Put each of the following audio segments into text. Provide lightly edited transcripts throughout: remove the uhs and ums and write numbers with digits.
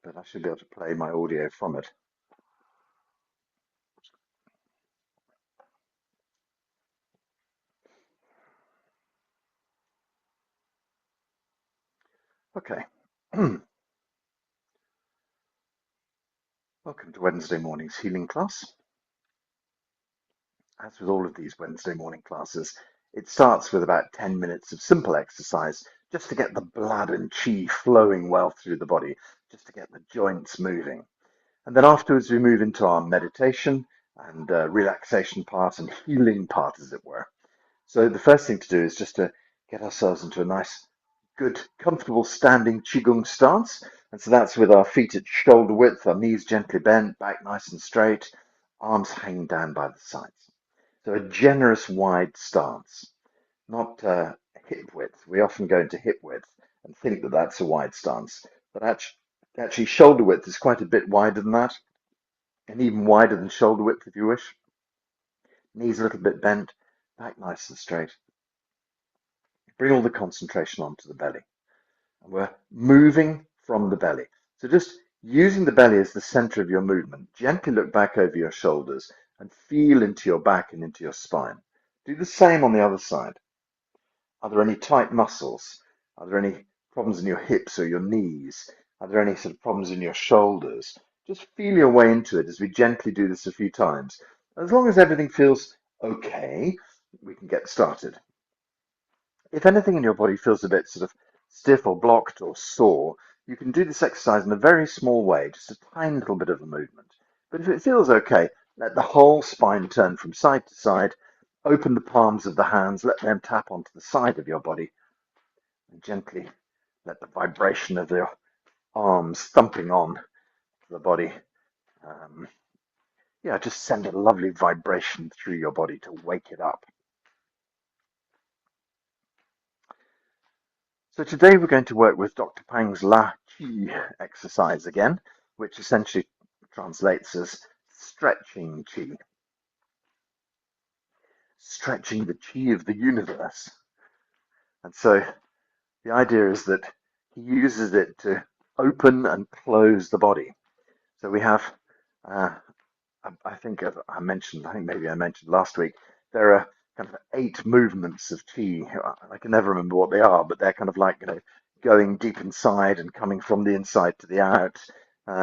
but I should be able to play my audio from it. Okay. Welcome to Wednesday morning's healing class. As with all of these Wednesday morning classes, it starts with about 10 minutes of simple exercise just to get the blood and chi flowing well through the body, just to get the joints moving. And then afterwards, we move into our meditation and relaxation part and healing part, as it were. So the first thing to do is just to get ourselves into a nice, good, comfortable standing Qigong stance. And so that's with our feet at shoulder width, our knees gently bent, back nice and straight, arms hanging down by the sides. So a generous wide stance, not hip width. We often go into hip width and think that that's a wide stance, but actually shoulder width is quite a bit wider than that, and even wider than shoulder width if you wish. Knees a little bit bent, back nice and straight. Bring all the concentration onto the belly. And we're moving from the belly. So just using the belly as the center of your movement, gently look back over your shoulders and feel into your back and into your spine. Do the same on the other side. Are there any tight muscles? Are there any problems in your hips or your knees? Are there any sort of problems in your shoulders? Just feel your way into it as we gently do this a few times. As long as everything feels okay, we can get started. If anything in your body feels a bit sort of stiff or blocked or sore, you can do this exercise in a very small way, just a tiny little bit of a movement. But if it feels okay, let the whole spine turn from side to side, open the palms of the hands, let them tap onto the side of your body, and gently let the vibration of your arms thumping on the body, just send a lovely vibration through your body to wake it up. So today we're going to work with Dr. Pang's La Qi exercise again, which essentially translates as stretching qi. Stretching the qi of the universe. And so the idea is that he uses it to open and close the body. So we have, I think maybe I mentioned last week, there are kind of 8 movements of qi. I can never remember what they are, but they're kind of like, going deep inside and coming from the inside to the out,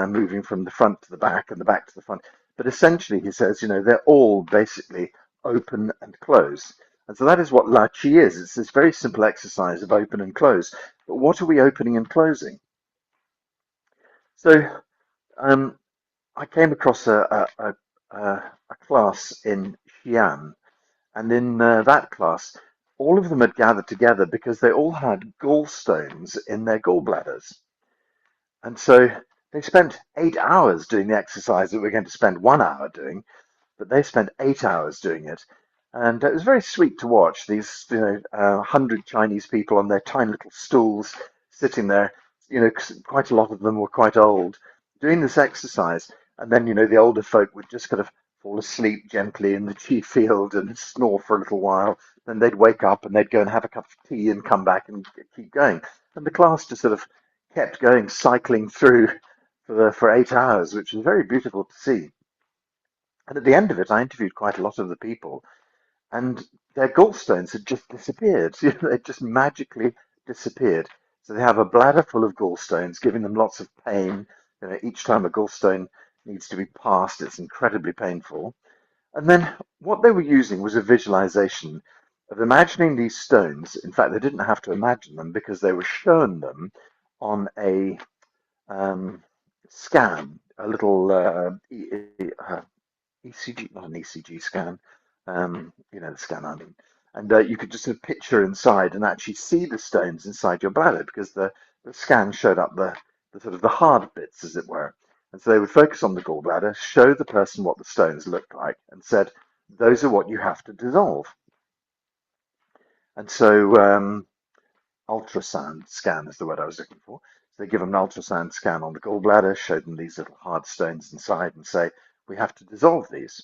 moving from the front to the back and the back to the front. But essentially, he says, they're all basically open and close. And so that is what La Qi is. It's this very simple exercise of open and close. But what are we opening and closing? So I came across a class in Xi'an, and in that class, all of them had gathered together because they all had gallstones in their gallbladders. And so they spent 8 hours doing the exercise that we're going to spend 1 hour doing, but they spent 8 hours doing it. And it was very sweet to watch these, 100 Chinese people on their tiny little stools sitting there. Quite a lot of them were quite old, doing this exercise. And then, the older folk would just kind of fall asleep gently in the tea field and snore for a little while. Then they'd wake up and they'd go and have a cup of tea and come back and keep going. And the class just sort of kept going, cycling through for 8 hours, which was very beautiful to see. And at the end of it, I interviewed quite a lot of the people, and their gallstones had just disappeared. They'd just magically disappeared. So they have a bladder full of gallstones, giving them lots of pain. Each time a gallstone needs to be passed, it's incredibly painful. And then what they were using was a visualization of imagining these stones. In fact, they didn't have to imagine them because they were shown them on a scan, a little ECG, not an ECG scan, the scan I mean. And you could just sort of picture inside and actually see the stones inside your bladder because the scan showed up the sort of the hard bits, as it were. And so they would focus on the gallbladder, show the person what the stones looked like, and said, those are what you have to dissolve. And so ultrasound scan is the word I was looking for. So they give them an ultrasound scan on the gallbladder, show them these little hard stones inside and say, we have to dissolve these.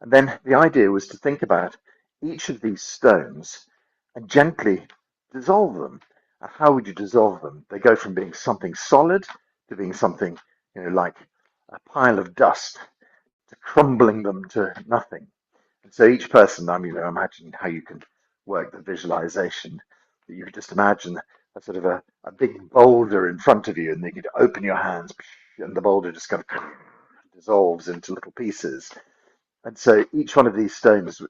And then the idea was to think about each of these stones and gently dissolve them. How would you dissolve them? They go from being something solid to being something, like a pile of dust, to crumbling them to nothing. And so each person, imagine how you can work the visualization. That you could just imagine a sort of a big boulder in front of you, and you could open your hands, and the boulder just kind of dissolves into little pieces. And so each one of these stones,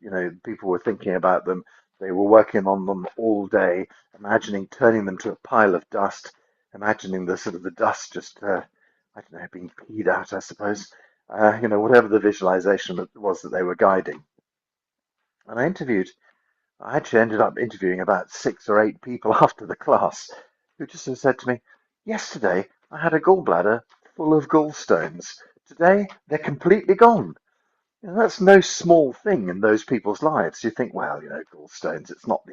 people were thinking about them. They were working on them all day, imagining turning them to a pile of dust, imagining the sort of the dust just, I don't know, being peed out, I suppose. Whatever the visualization was that they were guiding. And I actually ended up interviewing about 6 or 8 people after the class who just sort of said to me, yesterday I had a gallbladder full of gallstones. Today they're completely gone. That's no small thing in those people's lives. You think, well, gallstones, it's not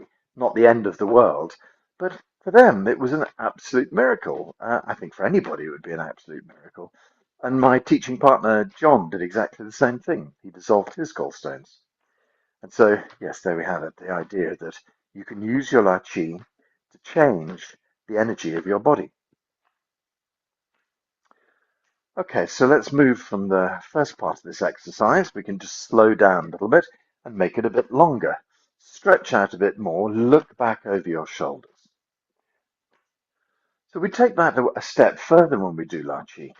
the end of the world. But for them, it was an absolute miracle. I think for anybody, it would be an absolute miracle. And my teaching partner, John, did exactly the same thing. He dissolved his gallstones. And so, yes, there we have it, the idea that you can use your 𝐸𝐴 to change the energy of your body. Okay, so let's move from the first part of this exercise. We can just slow down a little bit and make it a bit longer. Stretch out a bit more, look back over your shoulders. So we take that a step further when we do 𝐸𝐴.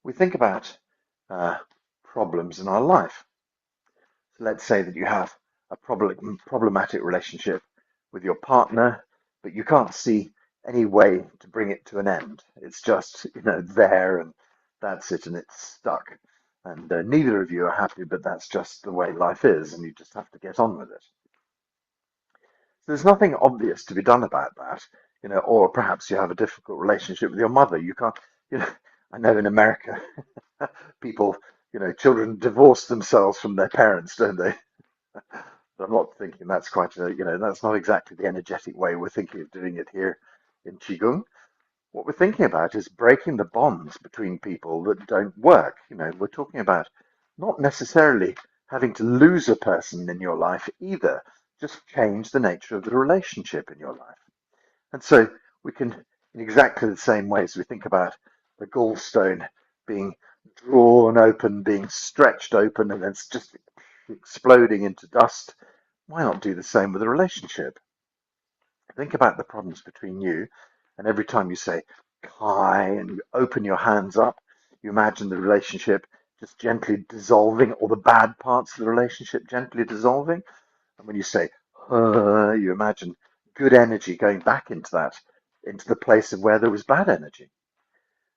We think about problems in our life. So let's say that you have a problematic relationship with your partner, but you can't see any way to bring it to an end. It's just, there, and that's it, and it's stuck. And neither of you are happy, but that's just the way life is, and you just have to get on with it. So there's nothing obvious to be done about that, or perhaps you have a difficult relationship with your mother. You can't, I know in America, people, children divorce themselves from their parents, don't they? But I'm not thinking that's quite that's not exactly the energetic way we're thinking of doing it here in Qigong. What we're thinking about is breaking the bonds between people that don't work. We're talking about not necessarily having to lose a person in your life either, just change the nature of the relationship in your life. And so we can, in exactly the same way as we think about the gallstone being drawn open, being stretched open, and then it's just exploding into dust, why not do the same with a relationship? Think about the problems between you, and every time you say Kai and you open your hands up, you imagine the relationship just gently dissolving, or the bad parts of the relationship gently dissolving. And when you say you imagine good energy going back into the place of where there was bad energy.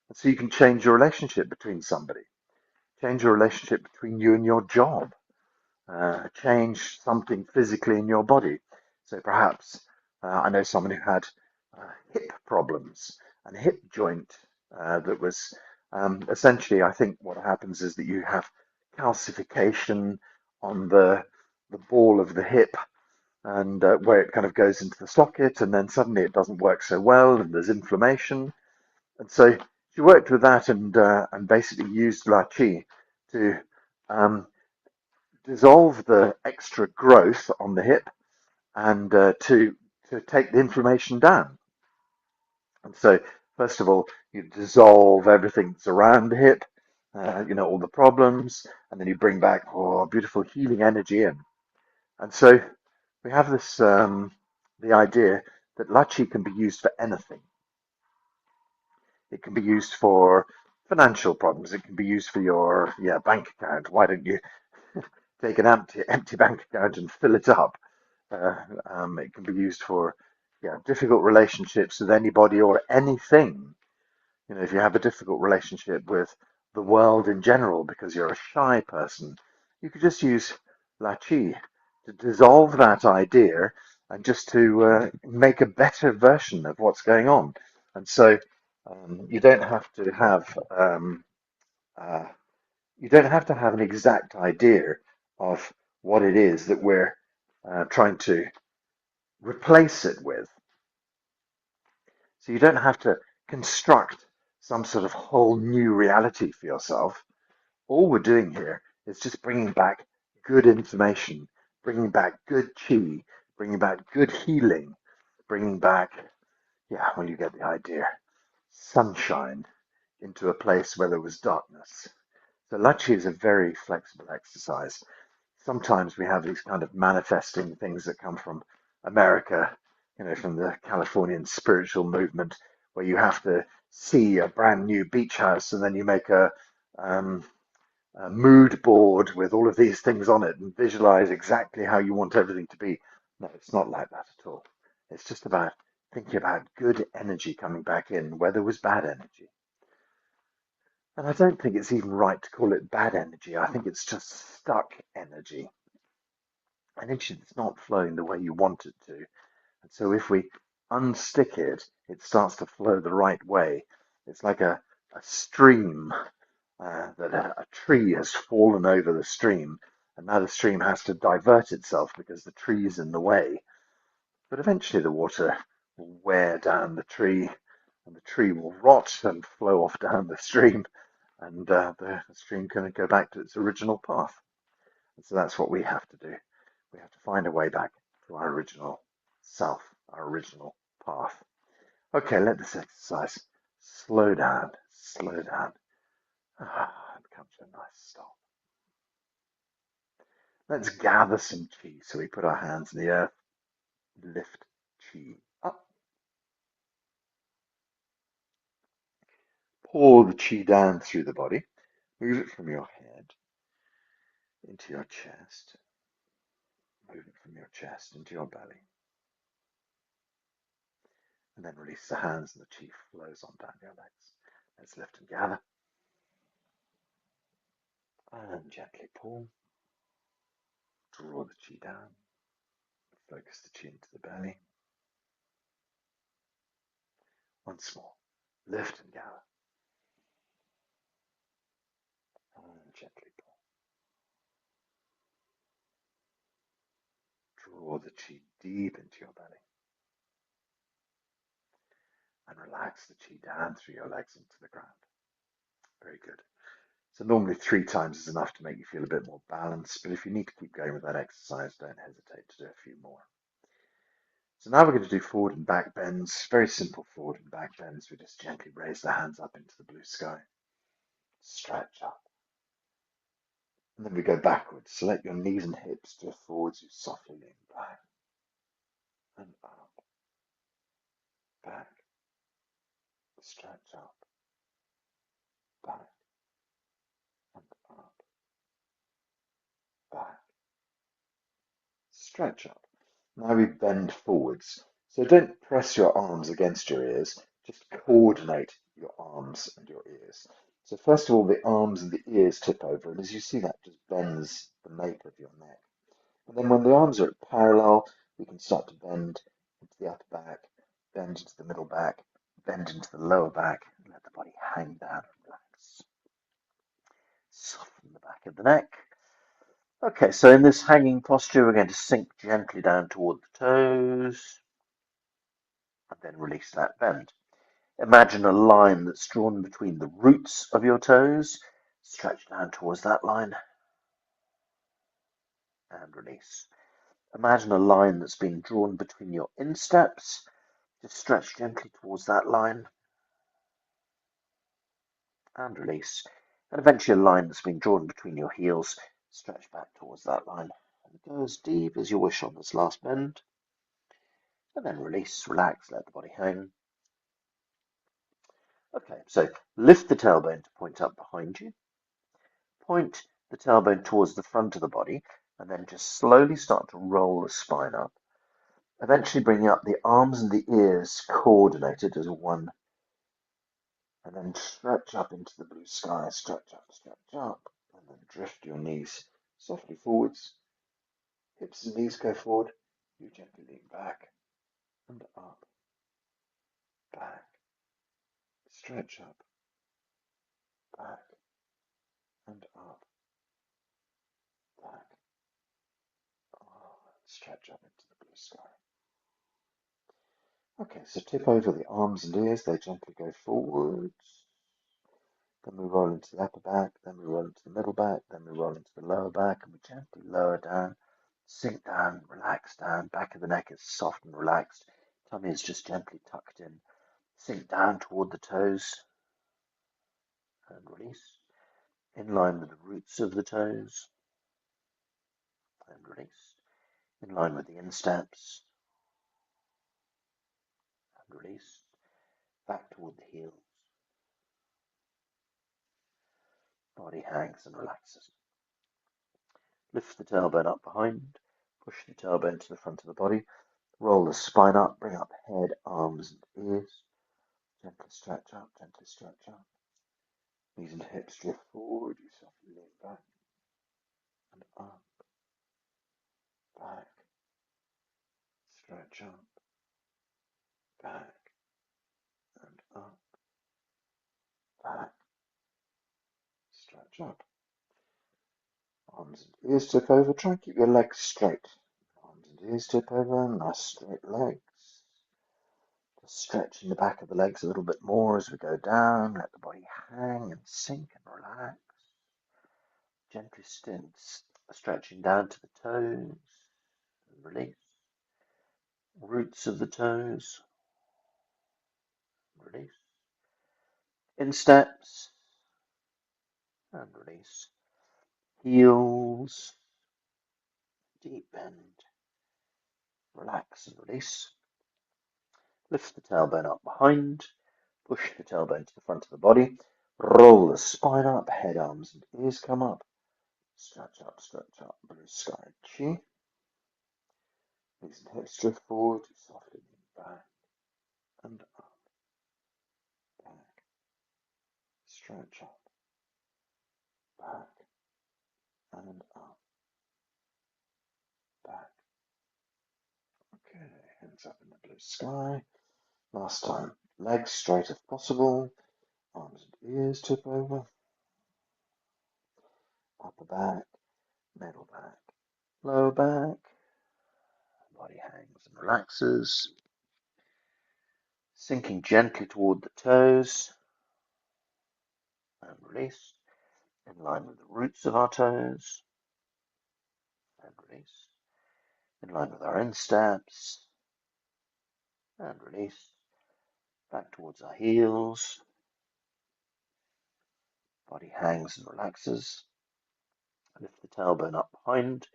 And so you can change your relationship between somebody, change your relationship between you and your job, change something physically in your body. So perhaps I know someone who had hip problems and a hip joint that was essentially, I think what happens is that you have calcification on the ball of the hip, and where it kind of goes into the socket, and then suddenly it doesn't work so well, and there's inflammation. And so she worked with that and basically used 𝐸𝐴 to dissolve the extra growth on the hip and to take the inflammation down. And so, first of all, you dissolve everything that's around the hip, all the problems, and then you bring back beautiful healing energy in. And so we have this the idea that 𝐸𝐴 can be used for anything. It can be used for financial problems. It can be used for your bank account. Why don't you take an empty bank account and fill it up? It can be used for difficult relationships with anybody or anything. If you have a difficult relationship with the world in general because you're a shy person, you could just use 𝐸𝐴 to dissolve that idea and just to make a better version of what's going on. And so you don't have to have an exact idea of what it is that we're trying to replace it with. So you don't have to construct some sort of whole new reality for yourself. All we're doing here is just bringing back good information, bringing back good qi, bringing back good healing, bringing back, well, you get the idea, sunshine, into a place where there was darkness. So 𝐿𝐴𝐻𝐸 is a very flexible exercise. Sometimes we have these kind of manifesting things that come from America, from the Californian spiritual movement, where you have to see a brand new beach house and then you make a mood board with all of these things on it and visualize exactly how you want everything to be. No, it's not like that at all. It's just about thinking about good energy coming back in where there was bad energy. And I don't think it's even right to call it bad energy. I think it's just stuck energy. Energy that's not flowing the way you want it to. And so if we unstick it, it starts to flow the right way. It's like a stream that a tree has fallen over the stream, and now the stream has to divert itself because the tree is in the way. But eventually the water will wear down the tree, and the tree will rot and flow off down the stream, and the stream can go back to its original path. And so that's what we have to do. We have to find a way back to our original self, our original path. Okay, let this exercise slow down, slow down. And come to a nice stop. Let's gather some chi. So we put our hands in the earth, lift chi up. Pour the chi down through the body. Move it from your head into your chest. Move it from your chest into your belly. And then release the hands and the chi flows on down your legs. Let's lift and gather. And gently pull. Draw the chi down. Focus the chi into the belly. Once more. Lift and gather. And gently pull. Draw the chi deep into your belly. And relax the chi down through your legs into the ground. Very good. So normally 3 times is enough to make you feel a bit more balanced, but if you need to keep going with that exercise, don't hesitate to do a few more. So now we're going to do forward and back bends. Very simple forward and back bends. We just gently raise the hands up into the blue sky. Stretch up. And then we go backwards. So let your knees and hips drift forwards. You softly lean back and up. Back. Stretch up. Back and up. Back. Stretch up. Now we bend forwards. So don't press your arms against your ears. Just coordinate your arms and your ears. So first of all, the arms and the ears tip over, and as you see, that just bends the nape of your neck. And then when the arms are at parallel, we can start to bend into the upper back, bend into the middle back, bend into the lower back, and let the body hang down and relax. Soften the back of the neck. Okay, so in this hanging posture, we're going to sink gently down toward the toes and then release that bend. Imagine a line that's drawn between the roots of your toes. Stretch down towards that line and release. Imagine a line that's been drawn between your insteps. Just stretch gently towards that line and release. And eventually a line that's been drawn between your heels. Stretch back towards that line and go as deep as you wish on this last bend. And then release, relax, let the body hang. Okay, so lift the tailbone to point up behind you. Point the tailbone towards the front of the body, and then just slowly start to roll the spine up. Eventually bringing up the arms and the ears coordinated as one. And then stretch up into the blue sky, stretch up, and then drift your knees softly forwards. Hips and knees go forward. You gently lean back and up, back, stretch up, back and up, back, stretch up into the blue sky. Okay, so tip over the arms and ears, they gently go forwards. Then we roll into the upper back, then we roll into the middle back, then we roll into the lower back, and we gently lower down, sink down, relax down. Back of the neck is soft and relaxed. Tummy is just gently tucked in. Sink down toward the toes. and release. In line with the roots of the toes, and release. In line with the insteps, and release. Back toward the heels. Body hangs and relaxes. Lift the tailbone up behind, push the tailbone to the front of the body, roll the spine up, bring up head, arms and ears. Gently stretch up, gently stretch up. Knees and hips drift forward, you softly lean back and up, back, stretch up, back and up, back, stretch up. Arms and ears tip over, try and keep your legs straight. Arms and ears tip over, nice straight legs. Just stretching the back of the legs a little bit more as we go down, let the body hang and sink and relax. Gently stretching down to the toes, and release. Roots of the toes, release. Insteps, and release. Heels, deep bend, relax and release. Lift the tailbone up behind, push the tailbone to the front of the body, roll the spine up, head, arms and ears come up, stretch up, blue sky chi. Knees and hips drift forward, softly lean back and up, back, stretch up, back and up, back. Okay, hands up in the blue sky. Last time, legs straight if possible, arms and ears tip over, upper back, middle back, lower back, body hangs and relaxes, sinking gently toward the toes, and release, in line with the roots of our toes, and release, in line with our insteps, and release, back towards our heels, body hangs and relaxes, lift the tailbone up behind,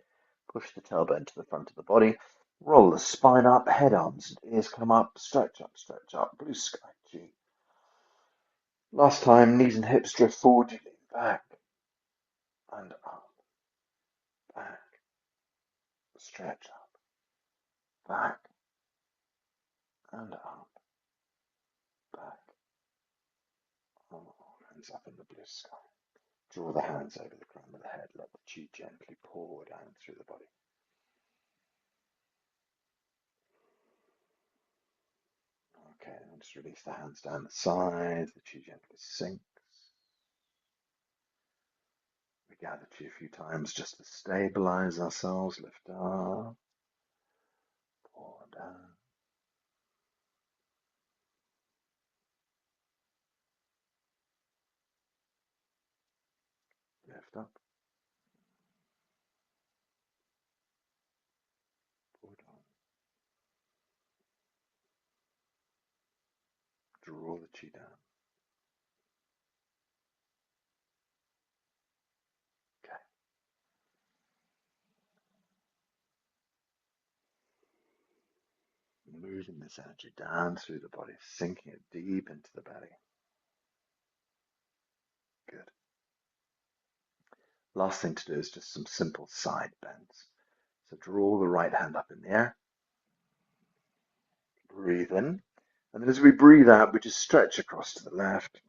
push the tailbone to the front of the body, roll the spine up, head, arms and ears come up, stretch up, blue sky chi. Last time, knees and hips drift forward, you lean back and up, back, stretch up, back and up, back. Oh, hands up in the blue sky. Draw the hands over the crown of the head, let the chi gently pour down through the body. Okay, and just release the hands down the sides, the chi gently sinks. We gather chi a few times just to stabilize ourselves, lift up, pour down. Lift up, pour down. Draw the chi down. Okay. Moving this energy down through the body, sinking it deep into the belly. Good. Last thing to do is just some simple side bends. So draw the right hand up in the air. Breathe in. And then as we breathe out, we just stretch across to the left.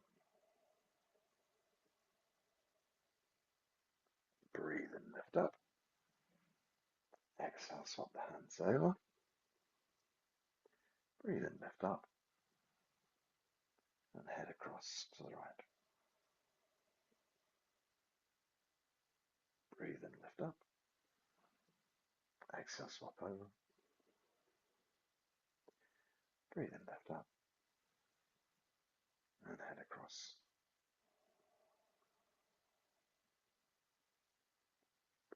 Breathe in, lift up. Exhale, swap the hands over. Breathe in, lift up. And head across to the right. Breathe in, lift up. Exhale, swap over. Breathe in, lift up. And head across.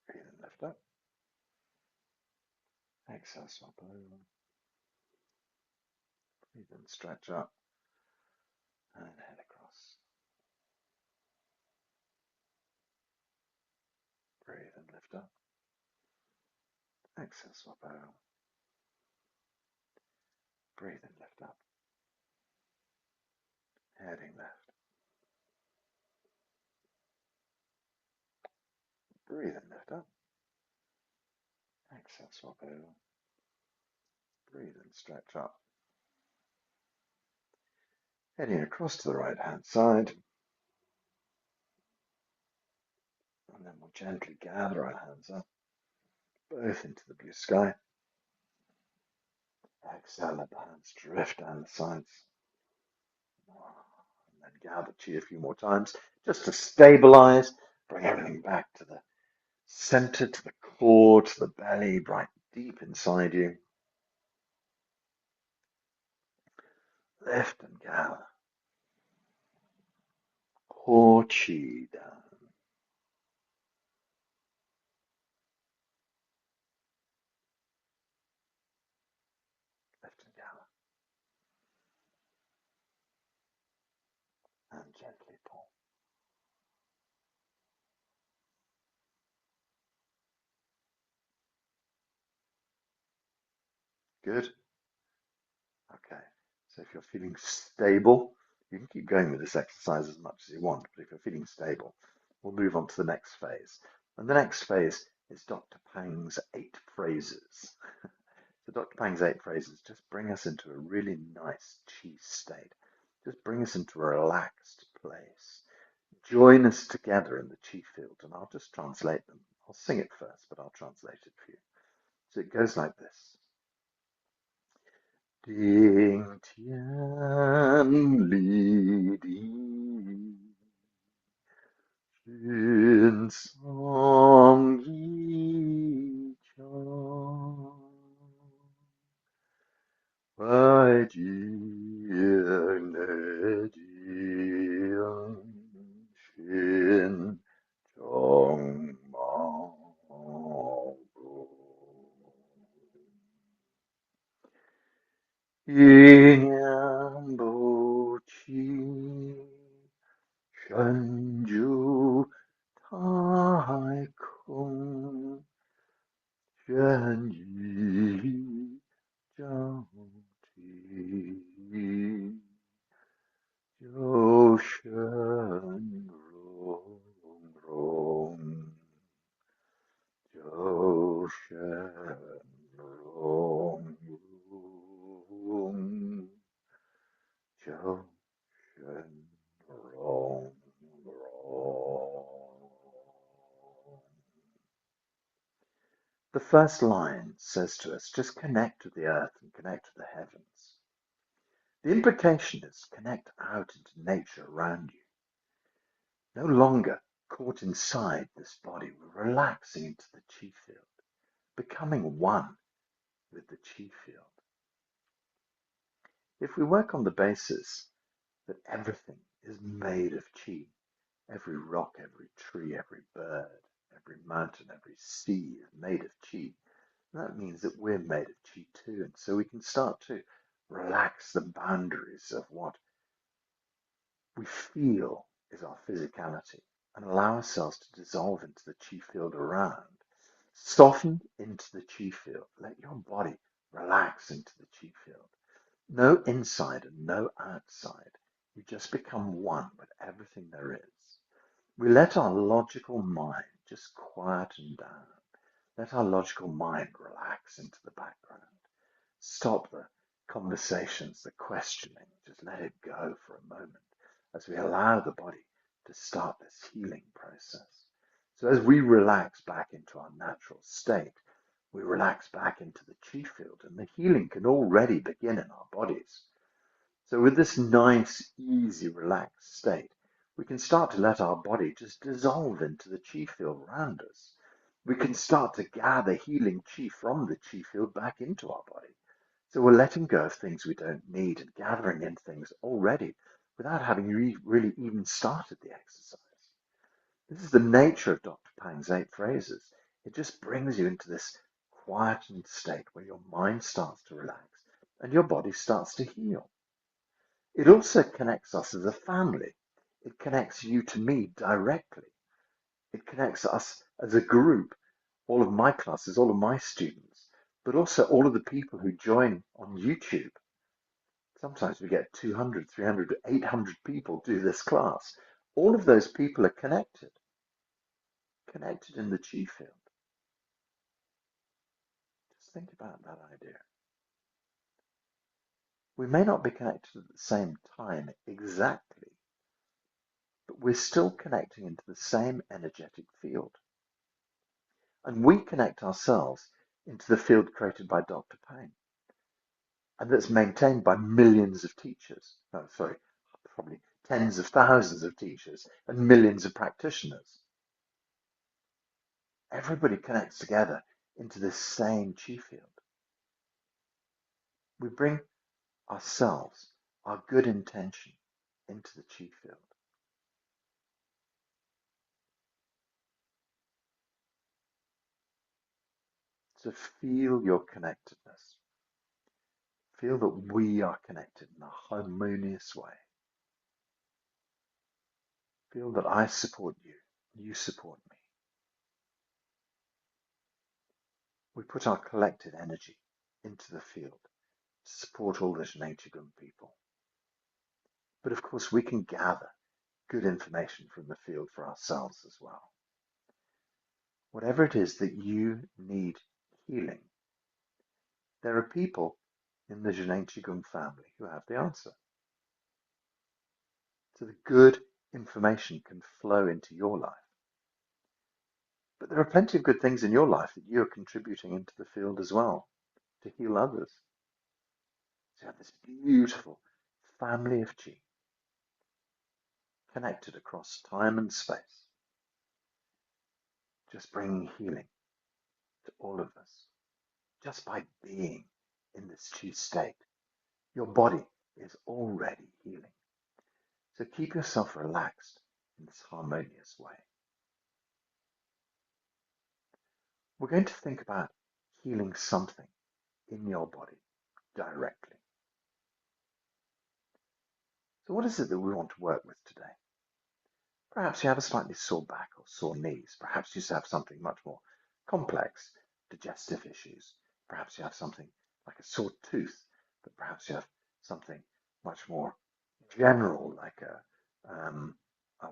Breathe in, lift up. Exhale, swap over. Breathe in, stretch up. And head across. lift up. Exhale, swap out. Breathe and lift up. Heading left. Breathe and lift up. Exhale, swap out. Breathe and stretch up. Heading across to the right hand side. And then we'll gently gather our hands up, both into the blue sky. Exhale, let the hands drift down the sides. And then gather chi a few more times, just to stabilize, bring everything back to the center, to the core, to the belly, right deep inside you. Lift and gather. Core chi down. Lift and gather. And gently pull. Good. Okay. So if you're feeling stable, you can keep going with this exercise as much as you want, but if you're feeling stable, we'll move on to the next phase. And the next phase is Dr. Pang's 8 phrases. So Dr. Pang's 8 phrases just bring us into a really nice chi state. Just bring us into a relaxed place. Join us together in the chi field, and I'll just translate them. I'll sing it first, but I'll translate it for you. So it goes like this. Ding tian li di, jun song yi chang, wai ji ne jiang, xin chong mao gu. 一念不起，身如太空，愿以朝体，就身融融，就身融融，就身融融。The first line says to us, just connect with the earth and connect with the heavens. The implication is connect out into nature around you. No longer caught inside this body, we're relaxing into the chi field, becoming one with the chi field. If we work on the basis that everything is made of chi, every rock, every tree, every bird, every mountain, every sea is made of chi, that means that we're made of chi too, and so we can start to relax the boundaries of what we feel is our physicality and allow ourselves to dissolve into the chi field around. Soften into the chi field. Let your body relax into the chi field. No inside and no outside. You just become one with everything there is. We let our logical mind just quieten down. Let our logical mind relax into the background. Stop the conversations, the questioning. Just let it go for a moment as we allow the body to start this healing process. So as we relax back into our natural state, we relax back into the chi field, and the healing can already begin in our bodies. So with this nice, easy, relaxed state, we can start to let our body just dissolve into the chi field around us. We can start to gather healing chi from the chi field back into our body. So we're letting go of things we don't need and gathering in things already without having really even started the exercise. This is the nature of Dr. Pang's 8 phrases. It just brings you into this quietened state where your mind starts to relax and your body starts to heal. It also connects us as a family. It connects you to me directly. It connects us as a group all of my classes, all of my students, but also all of the people who join on YouTube. Sometimes we get 200, 300, 800 people do this class. All of those people are connected in the chi field. Just think about that idea. We may not be connected at the same time exactly, but we're still connecting into the same energetic field. And we connect ourselves into the field created by Dr. Payne, and that's maintained by millions of teachers. No, sorry, probably tens of thousands of teachers and millions of practitioners. Everybody connects together into this same chi field. We bring ourselves, our good intention, into the chi field. So feel your connectedness. Feel that we are connected in a harmonious way. Feel that I support you, you support me. We put our collective energy into the field to support all the 𝐸𝐴𝐞𝐥𝐿 people. But of course, we can gather good information from the field for ourselves as well. Whatever it is that you need healing, there are people in the 𝐸𝐴𝐞𝐥𝐿 family who have the answer. So the good information can flow into your life. But there are plenty of good things in your life that you are contributing into the field as well to heal others. So you have this beautiful family of chi connected across time and space, just bringing healing to all of us. Just by being in this chi state, your body is already healing. So keep yourself relaxed in this harmonious way. We're going to think about healing something in your body directly. So what is it that we want to work with today? Perhaps you have a slightly sore back or sore knees. Perhaps you have something much more complex, digestive issues. Perhaps you have something like a sore tooth, but perhaps you have something much more general, like a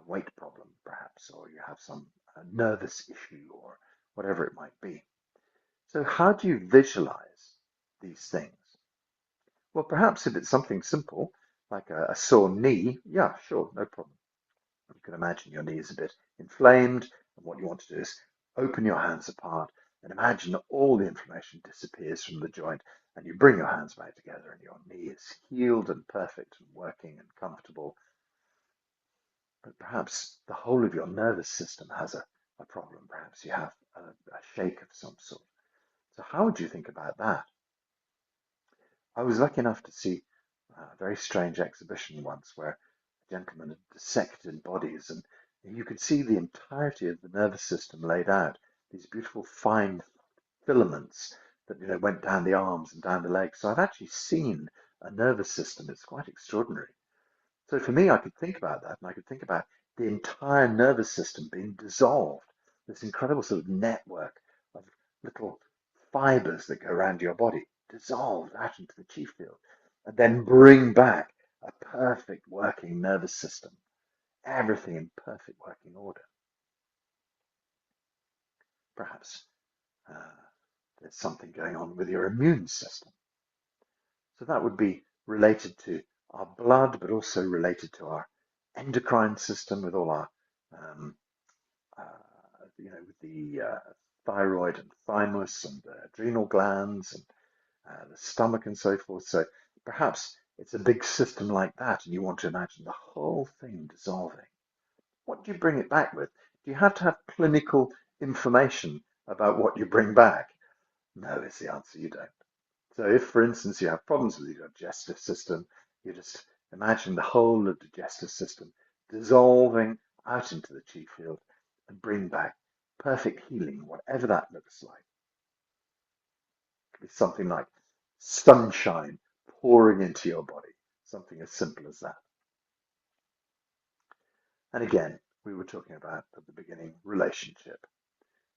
weight problem, perhaps, or you have some nervous issue or whatever it might be. So how do you visualize these things? Well, perhaps if it's something simple, like a sore knee, yeah, sure, no problem. You can imagine your knee is a bit inflamed, and what you want to do is open your hands apart and imagine that all the inflammation disappears from the joint, and you bring your hands back together and your knee is healed and perfect and working and comfortable. But perhaps the whole of your nervous system has a problem. Perhaps you have a shake of some sort. So how would you think about that? I was lucky enough to see a very strange exhibition once where a gentleman had dissected bodies, and you could see the entirety of the nervous system laid out, these beautiful fine filaments that went down the arms and down the legs. So I've actually seen a nervous system. It's quite extraordinary. So for me, I could think about that, and I could think about the entire nervous system being dissolved, this incredible sort of network of little fibers that go around your body, dissolved out into the chi field, and then bring back a perfect working nervous system, everything in perfect working order. Perhaps there's something going on with your immune system. So that would be related to our blood, but also related to our endocrine system with all our, with the thyroid and thymus and the adrenal glands and the stomach and so forth. So perhaps it's a big system like that, and you want to imagine the whole thing dissolving. What do you bring it back with? Do you have to have clinical information about what you bring back? No, is the answer. You don't. So if, for instance, you have problems with your digestive system, you just imagine the whole of the digestive system dissolving out into the chi field and bring back perfect healing, whatever that looks like. It could be something like sunshine pouring into your body, something as simple as that. And again, we were talking about at the beginning relationship.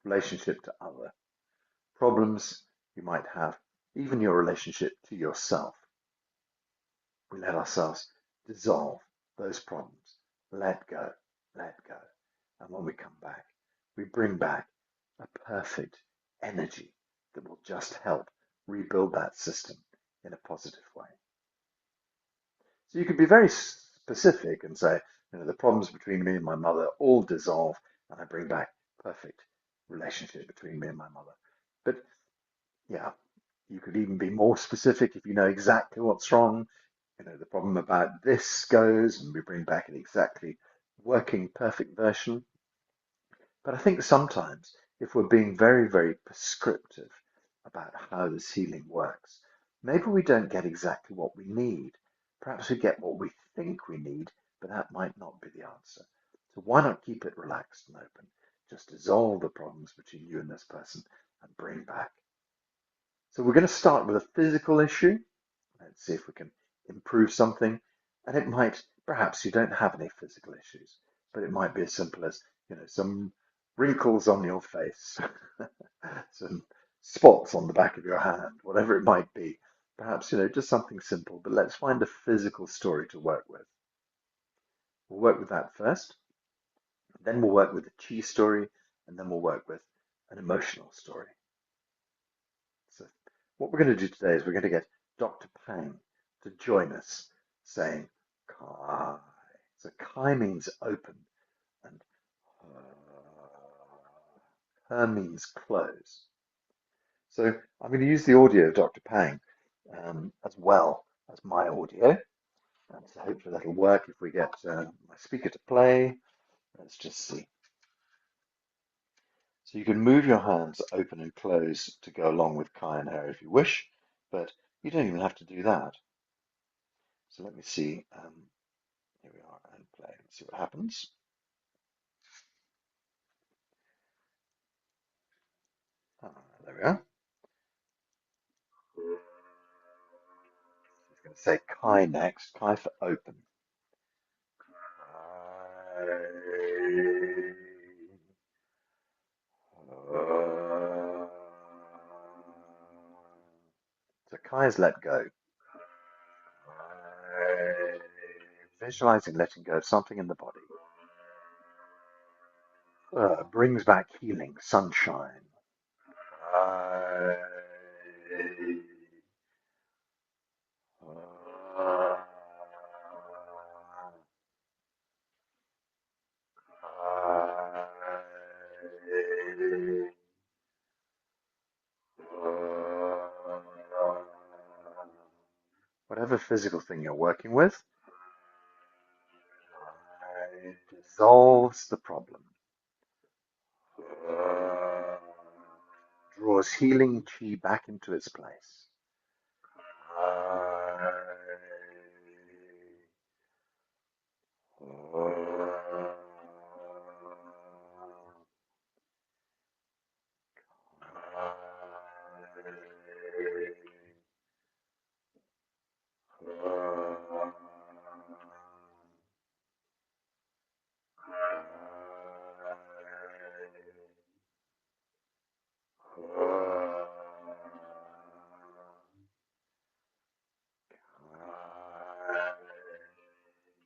relationship to other, problems you might have, even your relationship to yourself. We let ourselves dissolve those problems, let go, let go. And when we come back, we bring back a perfect energy that will just help rebuild that system in a positive way. So you could be very specific and say, the problems between me and my mother all dissolve and I bring back perfect relationship between me and my mother. But yeah, you could even be more specific if you know exactly what's wrong. The problem about this goes and we bring back an exactly working perfect version. But I think sometimes if we're being very, very prescriptive about how this healing works, maybe we don't get exactly what we need. Perhaps we get what we think we need, but that might not be the answer. So why not keep it relaxed and open? Just dissolve the problems between you and this person and bring back. So we're going to start with a physical issue. Let's see if we can improve something. And it might, perhaps you don't have any physical issues, but it might be as simple as, some wrinkles on your face, some spots on the back of your hand, whatever it might be. Perhaps, just something simple, but let's find a physical story to work with. We'll work with that first, then we'll work with the chi story, and then we'll work with an emotional story. So what we're going to do today is we're going to get Dr. Pang to join us saying Kai. So Kai means open and her means close. So I'm going to use the audio of Dr. Pang as well as my audio. And so hopefully that'll work if we get my speaker to play. Let's just see. So you can move your hands open and close to go along with Kai and her if you wish, but you don't even have to do that. So let me see. Here we are, and play. Let's see what happens. There we are. It's going to say Kai next. Kai for open. So Kai is let go. Visualizing letting go of something in the body. Brings back healing, sunshine. Whatever physical thing you're working with, dissolves the problem. Draws healing chi back into its place.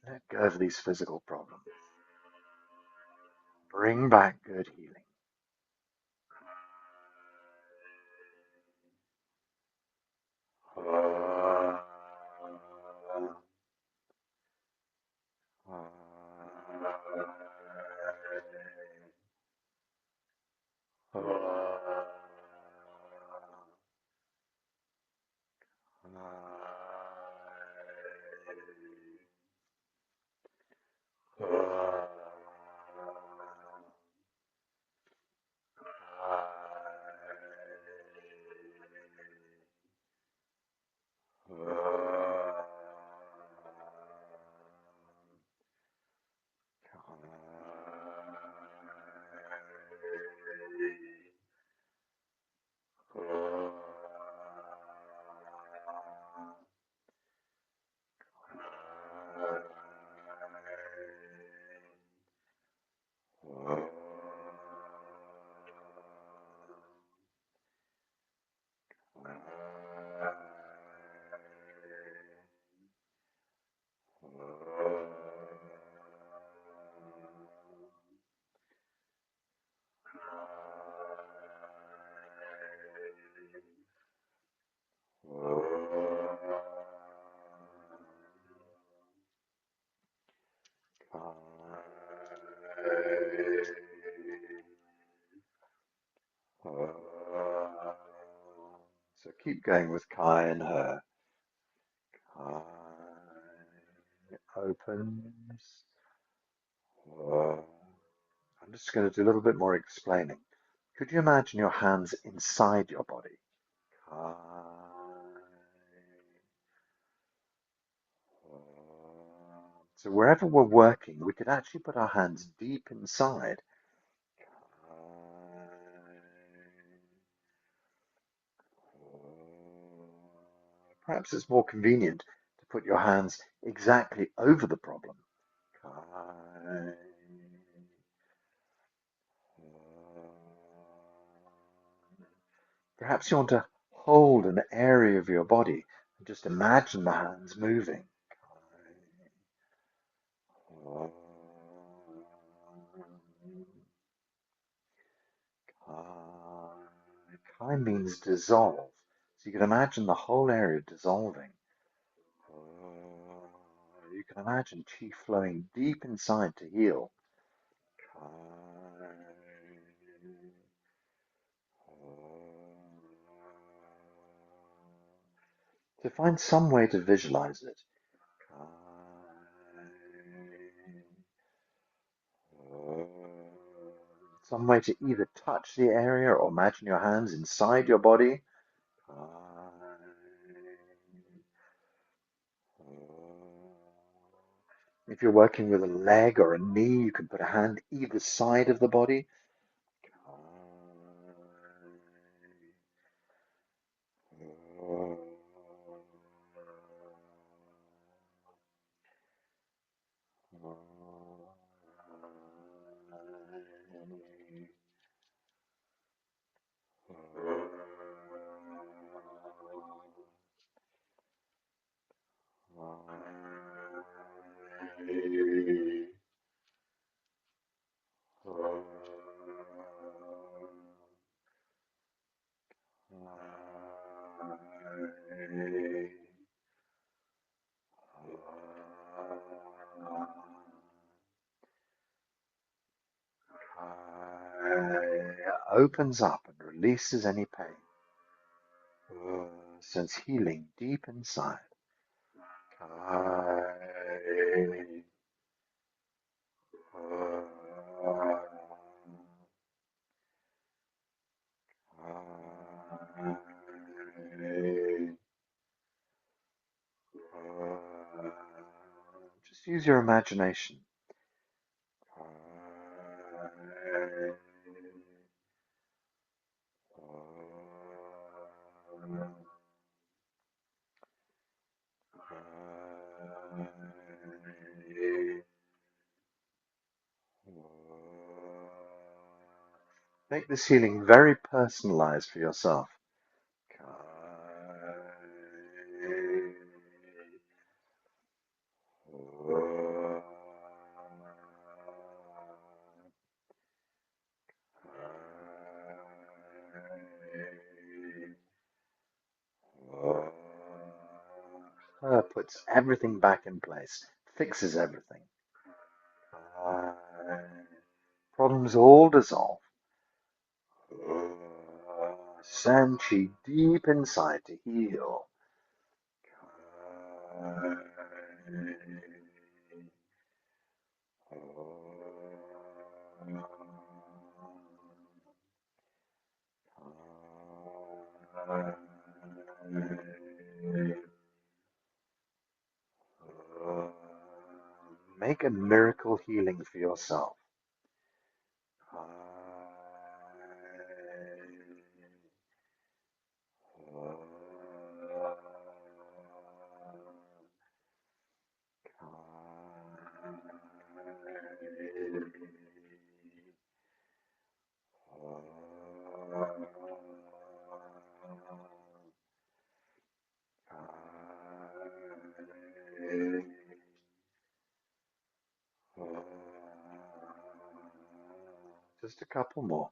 Let go of these physical problems. Bring back good healing. So keep going with Kai and her. Kai opens. I'm just going to do a little bit more explaining. Could you imagine your hands inside your body? Kai. So wherever we're working, we could actually put our hands deep inside. Perhaps it's more convenient to put your hands exactly over the problem. Perhaps you want to hold an area of your body and just imagine the hands moving. Kai means dissolve. So you can imagine the whole area dissolving. You can imagine chi flowing deep inside to heal. So find some way to visualize it. Some way to either touch the area or imagine your hands inside your body. If you're working with a leg or a knee, you can put a hand either side of the body. Opens up and releases any pain. Sense healing deep inside. Just use your imagination. Make this healing very personalized for yourself. Puts everything back in place, fixes everything. Problems all dissolve. Send chi deep inside to heal. Make a miracle healing for yourself. Just a couple more.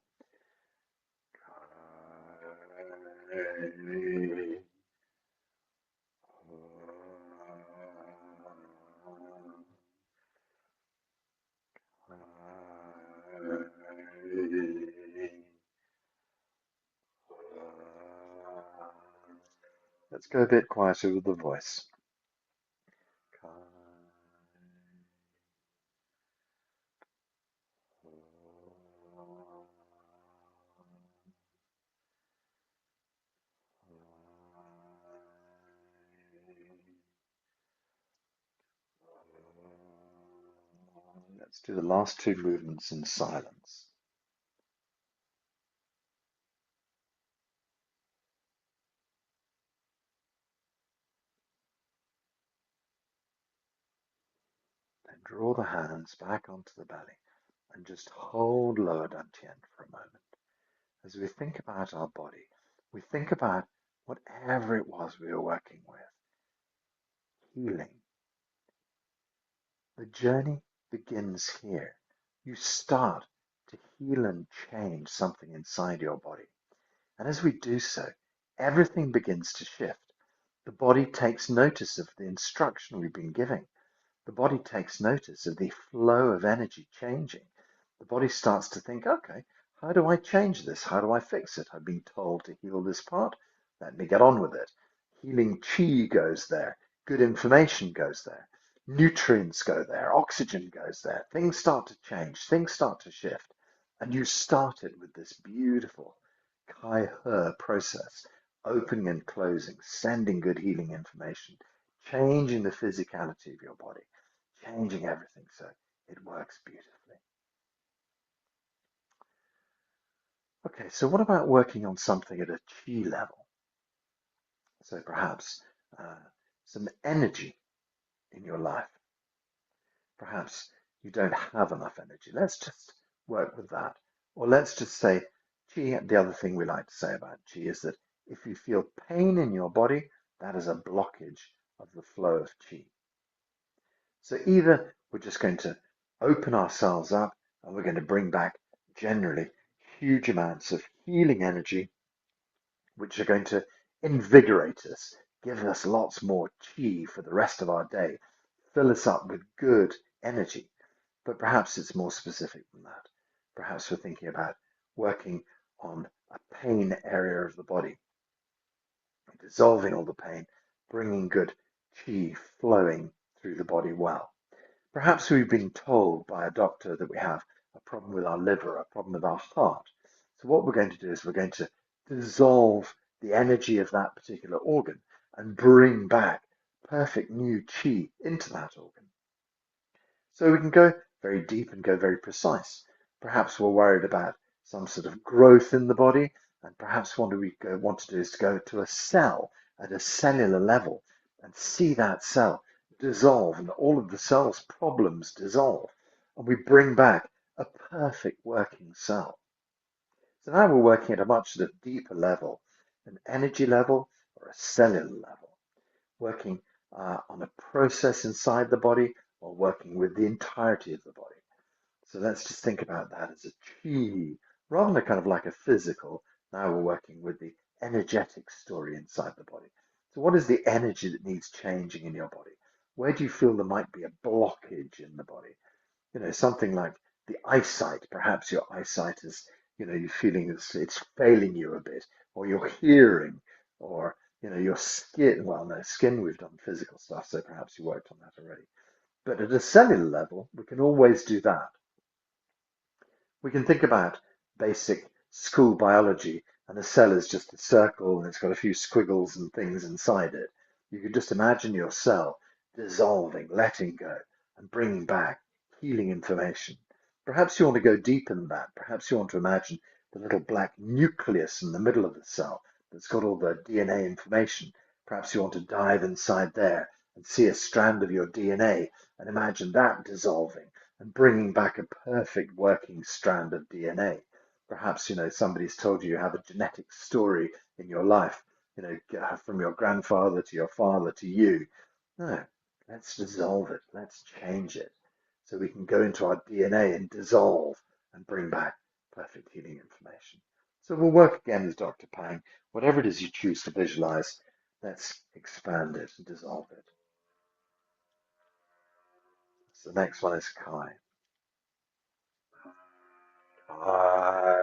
Let's go a bit quieter with the voice. Kai. Let's do the last two movements in silence. Then draw the hands back onto the belly and just hold lower dantian for a moment. As we think about our body, we think about whatever it was we were working with, healing. The journey begins here. You start to heal and change something inside your body. And as we do so, everything begins to shift. The body takes notice of the instruction we've been giving. The body takes notice of the flow of energy changing. The body starts to think, okay, how do I change this? How do I fix it? I've been told to heal this part. Let me get on with it. Healing chi goes there. Good information goes there. Nutrients go there. Oxygen goes there. Things start to change. Things start to shift. And you started with this beautiful 𝐸𝐻 process, opening and closing, sending good healing information, changing the physicality of your body, changing everything so it works beautifully. Okay, so what about working on something at a chi level? So perhaps some energy in your life. Perhaps you don't have enough energy. Let's just work with that. Or let's just say chi, the other thing we like to say about chi is that if you feel pain in your body, that is a blockage of the flow of chi. So either we're just going to open ourselves up and we're going to bring back generally huge amounts of healing energy, which are going to invigorate us, give us lots more chi for the rest of our day, fill us up with good energy. But perhaps it's more specific than that. Perhaps we're thinking about working on a pain area of the body, dissolving all the pain, bringing good chi flowing through the body well. Perhaps we've been told by a doctor that we have a problem with our liver, a problem with our heart. So what we're going to do is we're going to dissolve the energy of that particular organ and bring back perfect new chi into that organ. So we can go very deep and go very precise. Perhaps we're worried about some sort of growth in the body, and perhaps what we want to do is to go to a cell at a cellular level and see that cell dissolve and all of the cell's problems dissolve, and we bring back a perfect working cell. So now we're working at a much sort of deeper level, an energy level or a cellular level, working on a process inside the body or working with the entirety of the body. So let's just think about that as a chi, rather than kind of like a physical. Now we're working with the energetic story inside the body. So what is the energy that needs changing in your body? Where do you feel there might be a blockage in the body? Something like the eyesight. Perhaps your eyesight is, you're feeling it's failing you a bit, or your hearing, or your skin. Well, no, skin, we've done physical stuff, so perhaps you worked on that already. But at a cellular level, we can always do that. We can think about basic school biology, and a cell is just a circle and it's got a few squiggles and things inside it. You could just imagine your cell dissolving, letting go, and bringing back healing information. Perhaps you want to go deeper than that. Perhaps you want to imagine the little black nucleus in the middle of the cell that's got all the DNA information. Perhaps you want to dive inside there and see a strand of your DNA and imagine that dissolving and bringing back a perfect working strand of DNA. Perhaps, somebody's told you have a genetic story in your life, from your grandfather to your father to you. No, let's dissolve it. Let's change it so we can go into our DNA and dissolve and bring back perfect healing information. So we'll work again with Dr. Pang. Whatever it is you choose to visualize, let's expand it and dissolve it. So the next one is Kai. I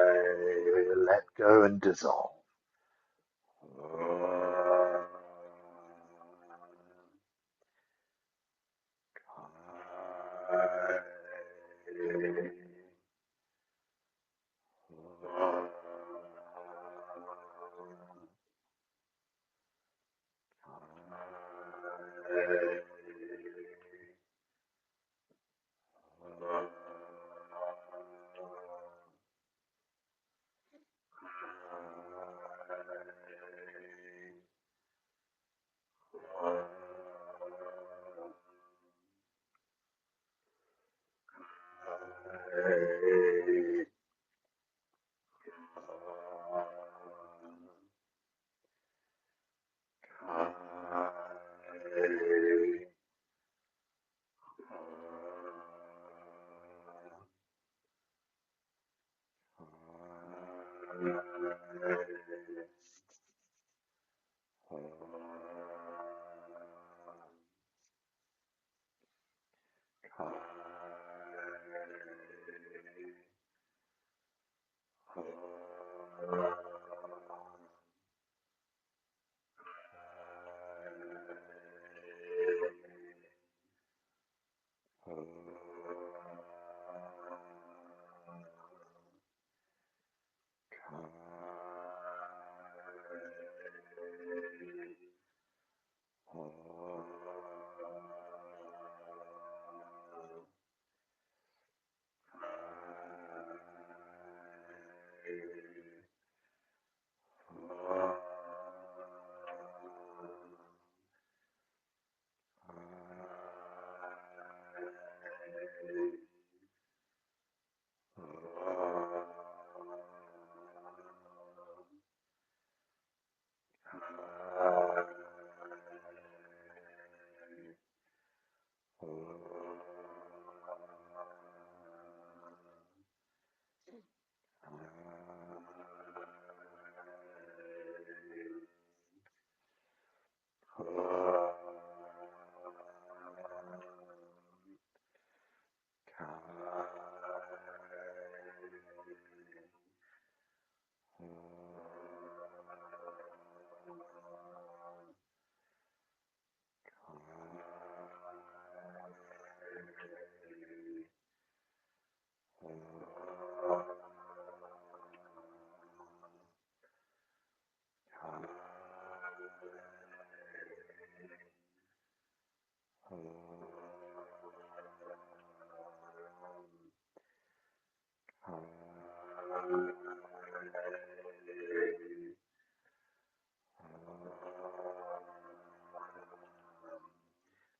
let go and dissolve.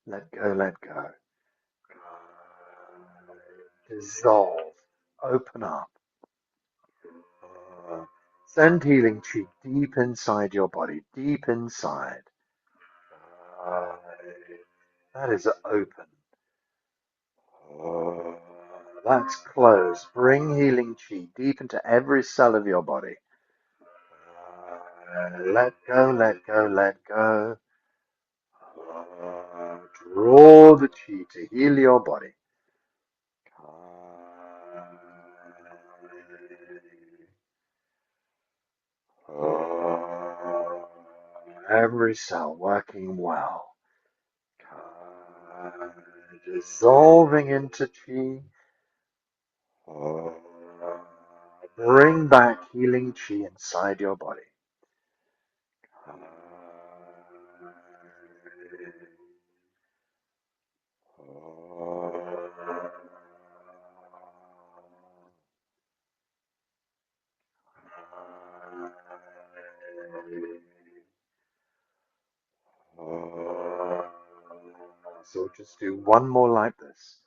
Let go, let go. Dissolve. Open up. Send healing chi deep inside your body, deep inside. That is open. That's closed. Bring healing chi deep into every cell of your body. Let go, let go, let go. Draw the chi to heal your body. Every cell working well. Dissolving into chi. Bring back healing chi inside your body. So just do one more like this.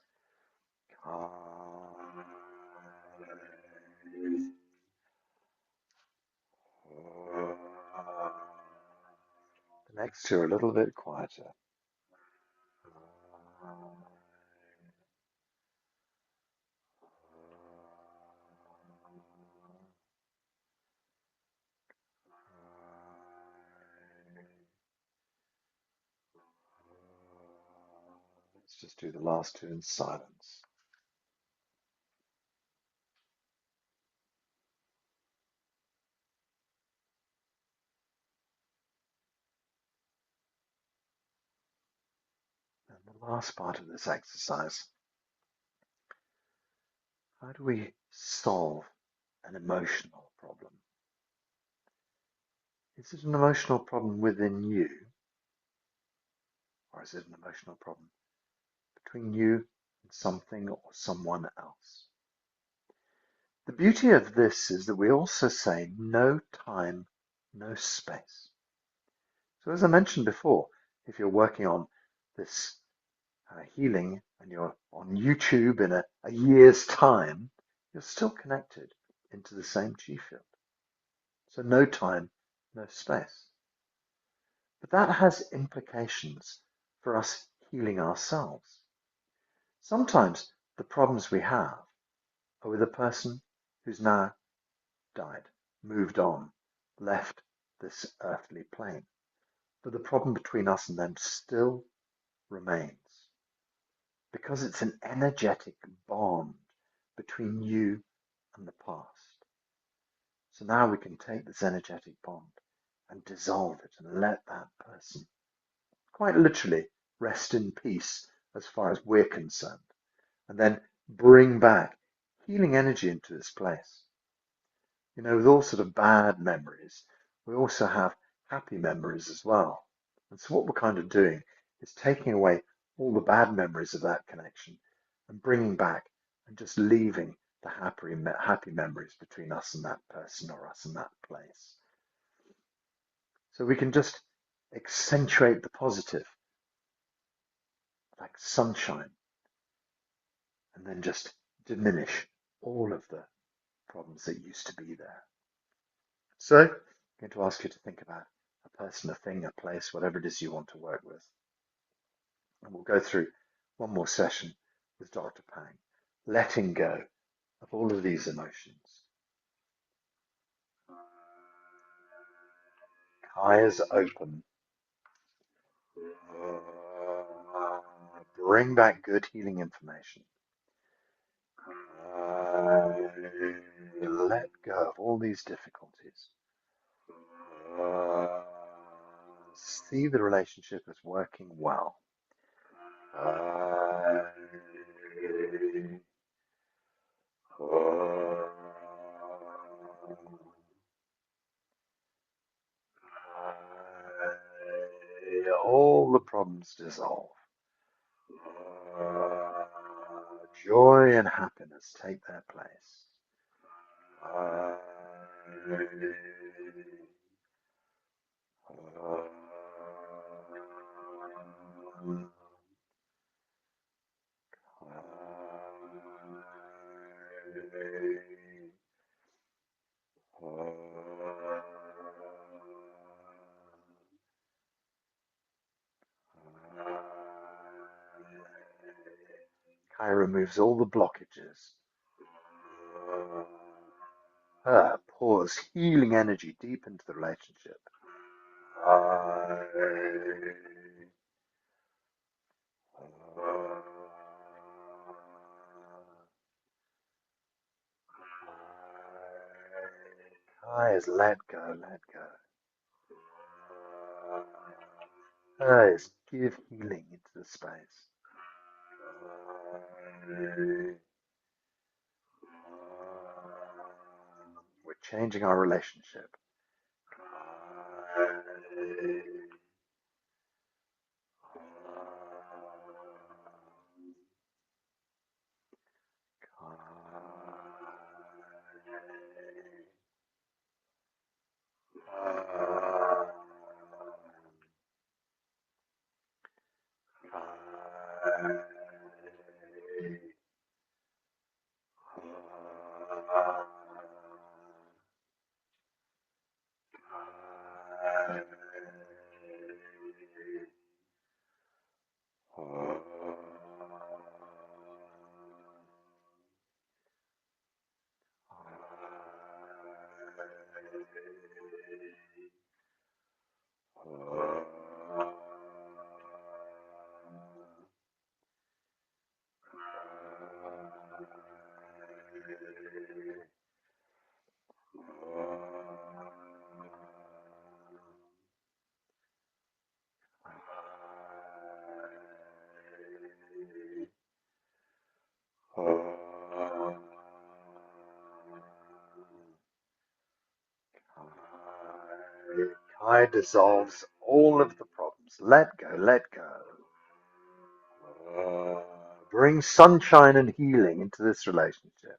The next two are a little bit quieter. Let's just do the last two in silence. And the last part of this exercise, how do we solve an emotional problem? Is it an emotional problem within you? Or is it an emotional problem between you and something or someone else? The beauty of this is that we also say no time, no space. So as I mentioned before, if you're working on this healing and you're on YouTube in a year's time, you're still connected into the same chi field. So no time, no space. But that has implications for us healing ourselves. Sometimes the problems we have are with a person who's now died. moved on, left this earthly plane. But the problem between us and them still remains, because it's an energetic bond between you and the past. So now we can take this energetic bond and dissolve it and let that person, quite literally, rest in peace as far as we're concerned, and then bring back healing energy into this place. You know, with all sort of bad memories, we also have happy memories as well. And so what we're kind of doing is taking away all the bad memories of that connection and bringing back and just leaving the happy memories between us and that person or us and that place. So we can just accentuate the positive, like sunshine, and then just diminish all of the problems that used to be there. So I'm going to ask you to think about a person, a thing, a place, whatever it is you want to work with. And we'll go through one more session with Dr. Pang, letting go of all of these emotions. Eyes open. Bring back good healing information. Let go of all these difficulties. See the relationship as working well. All the problems dissolve. Joy and happiness take their place. Kai removes all the blockages. Pours healing energy deep into the relationship. Kai is let go, let go. Is give healing into the space. We're changing our relationship. Kai dissolves all of the problems. Let go, let go. Bring sunshine and healing into this relationship.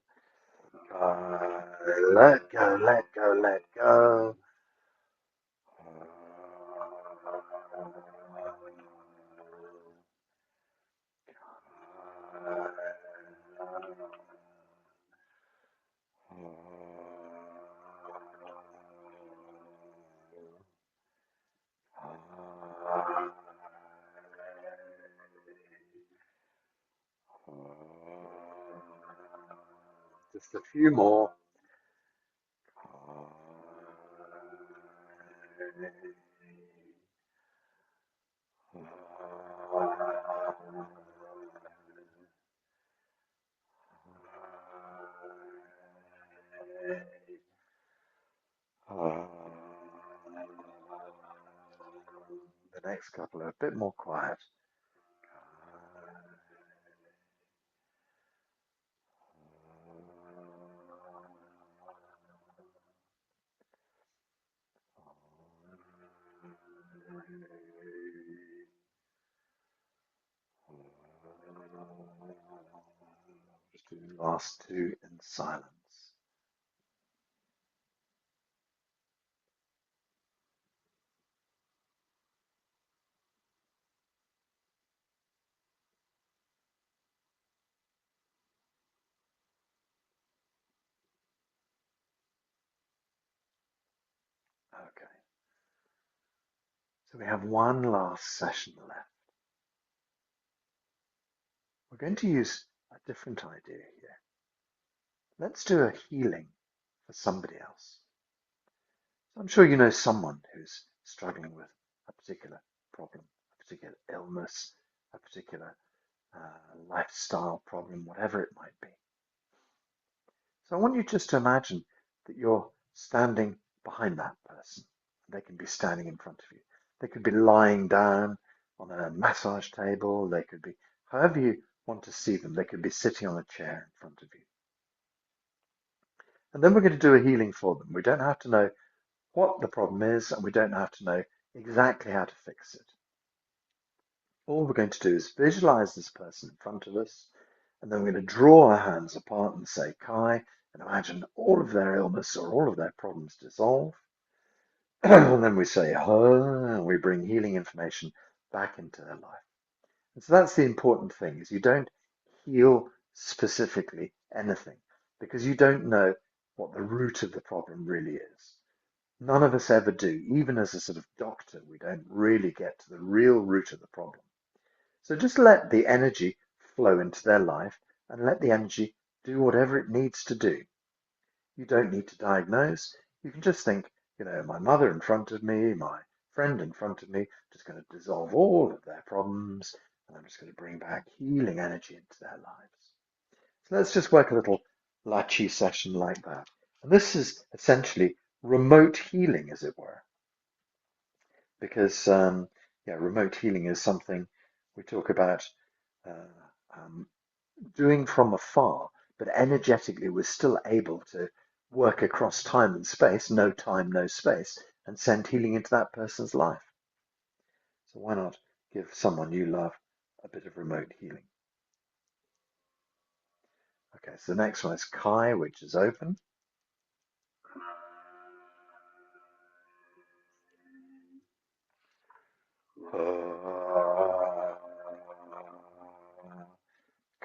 Let go, let go, let go. Just a few more. The next couple are a bit more quiet. Just do the last two in silence. Okay. So we have one last session left. We're going to use a different idea here. Let's do a healing for somebody else. So I'm sure you know someone who's struggling with a particular problem, a particular illness, a particular lifestyle problem, whatever it might be. So I want you just to imagine that you're standing behind that person. They can be standing in front of you. They could be lying down on a massage table. They could be, however you want to see them, they could be sitting on a chair in front of you. And then we're going to do a healing for them. We don't have to know what the problem is, and we don't have to know exactly how to fix it. All we're going to do is visualize this person in front of us, and then we're going to draw our hands apart and say Kai, and imagine all of their illness or all of their problems dissolve. And then we say Ha, and we bring healing information back into their life. And so that's the important thing, is you don't heal specifically anything, because you don't know what the root of the problem really is. None of us ever do. Even as a sort of doctor, we don't really get to the real root of the problem. So just let the energy flow into their life and let the energy do whatever it needs to do. You don't need to diagnose. You can just think, my mother in front of me, my friend in front of me, just going to dissolve all of their problems, and I'm just going to bring back healing energy into their lives. So let's just work a little 𝐸𝐡𝐢𝐧𝐞 session like that. And this is essentially remote healing, as it were, because remote healing is something we talk about doing from afar, but energetically we're still able to work across time and space, no time, no space, and send healing into that person's life. So why not give someone you love a bit of remote healing? Okay, so the next one is Kai, which is open.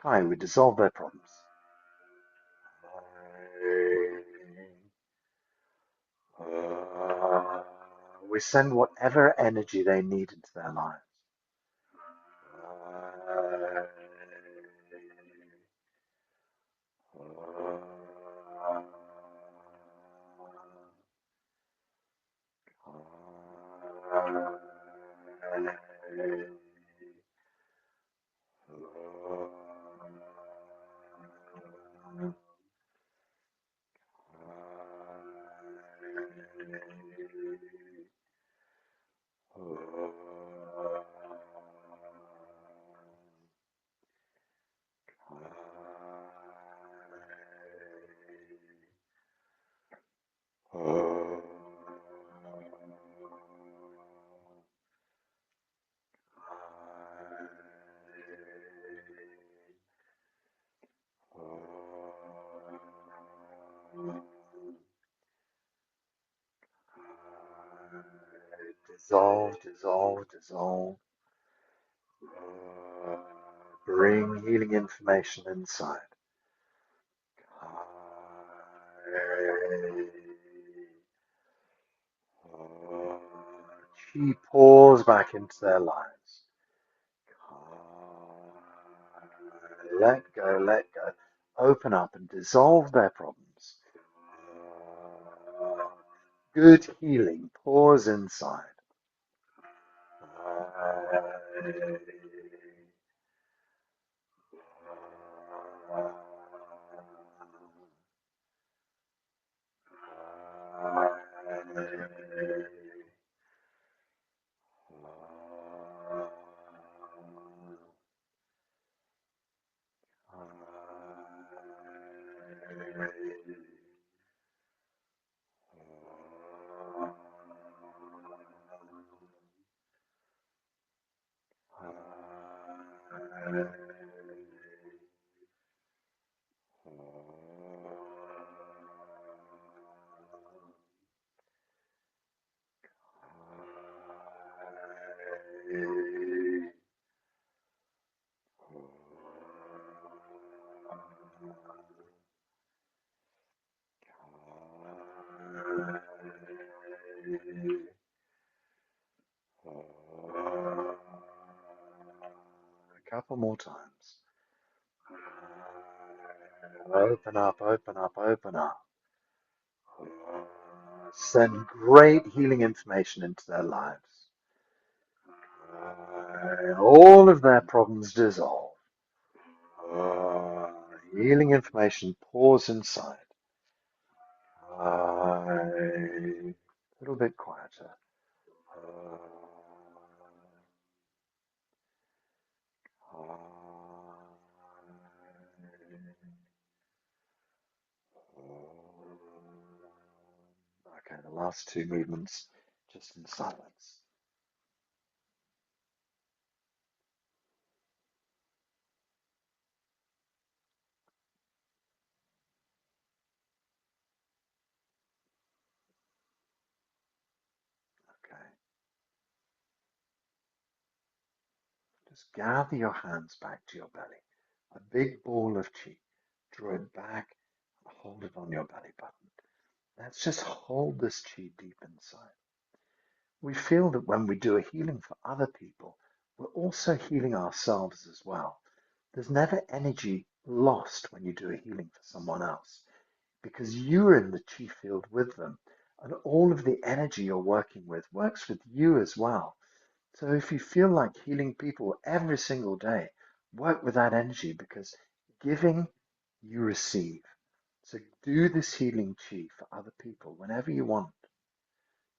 Kai, we dissolve their problems. We send whatever energy they need into their lives. Dissolve, dissolve, dissolve. Bring healing information inside. Chi pours back into their lives. Let go, let go. Open up and dissolve their problems. Good healing pours inside. A couple more times. Open up, open up, open up. Send great healing information into their lives. All of their problems dissolve. Healing information pours inside. A little bit quieter. Okay, the last two movements just in silence. Okay. Just gather your hands back to your belly. A big ball of chi. Draw it back and hold it on your belly button. Let's just hold this chi deep inside. We feel that when we do a healing for other people, we're also healing ourselves as well. There's never energy lost when you do a healing for someone else because you're in the chi field with them, and all of the energy you're working with works with you as well. So if you feel like healing people every single day, work with that energy because giving, you receive. So do this healing chi for other people whenever you want.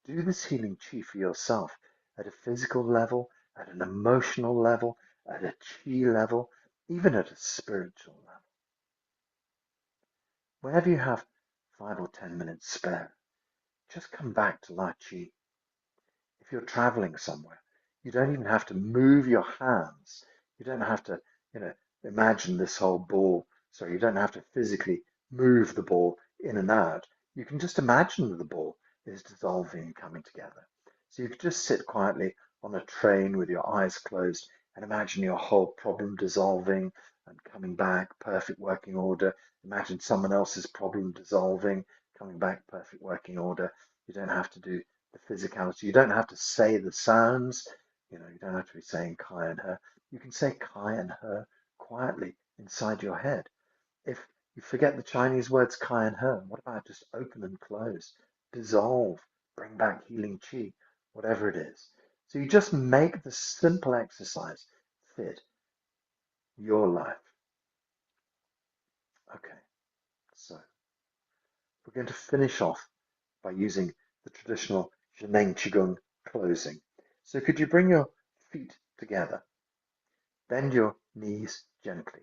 Do this healing chi for yourself at a physical level, at an emotional level, at a chi level, even at a spiritual level. Whenever you have 5 or 10 minutes spare, just come back to La Chi. If you're traveling somewhere, you don't even have to move your hands. You don't have to, imagine this whole ball. So you don't have to physically move the ball in and out. You can just imagine the ball is dissolving and coming together. So you could just sit quietly on a train with your eyes closed and imagine your whole problem dissolving and coming back, perfect working order. Imagine someone else's problem dissolving, coming back, perfect working order. You don't have to do the physicality. You don't have to say the sounds. You don't have to be saying Kai and her. You can say Kai and her quietly inside your head. If you forget the Chinese words Kai and her, what about just open and close, dissolve, bring back healing chi, whatever it is. So you just make the simple exercise fit your life. Okay, so we're going to finish off by using the traditional Zheneng Qigong closing. So could you bring your feet together? Bend your knees gently.